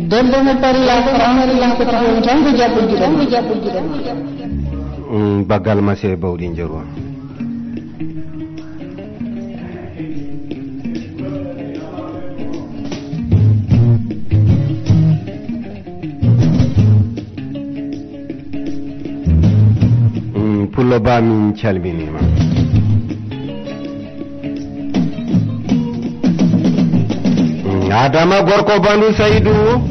Dembo me pari la ko taxaw tan ko jàpp ji bagal ma se bawdi njero pullo ba min calminima adama gorko bandu Saydou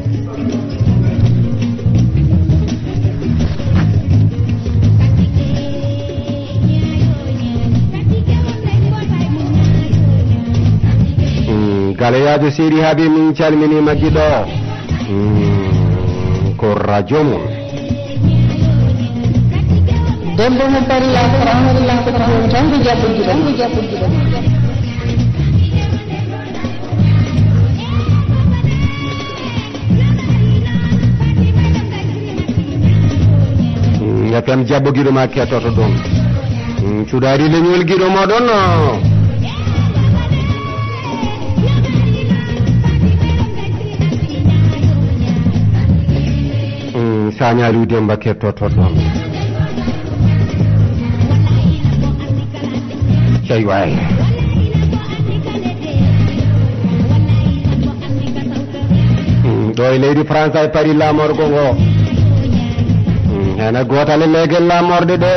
galeyajo seri haɓe min calminima giɗo ko radio mum Dembo me pari la ko taxaw tan ko jàpp ji FM jabbo giɗo ma kettoto ɗon cuɗari leñol giɗo moɗon sañari Demba kettoto ɗon cey way ɗo e leydi France ay pari lamorgo ngo hena gotale legal lamorde ɗe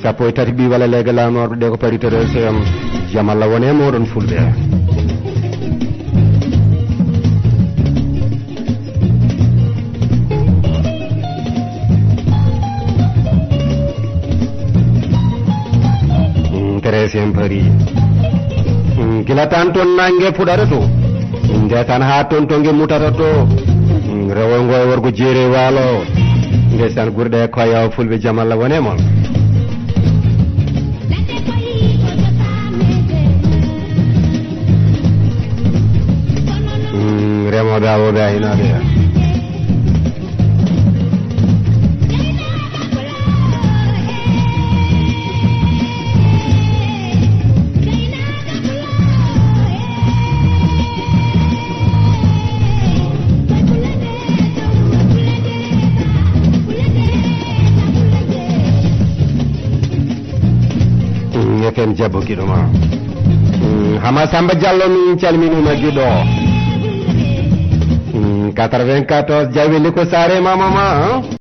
sappo e tati ɓi walla legal lamorde ɗe ko pari tere sem jamalla wone moɗon fulɓe tresem pari gila tan ton nangue fuɗata to nde tan ha ton tongue mutata to rewoy ngoy worgo jeere walo ndesan gurde ko yaw fulbe jamalla wone mon remo dawo be aynabe FM jabbo giɗo ma Hama Samba Diallo min calminima giɗo 94 jaweli ko sare mama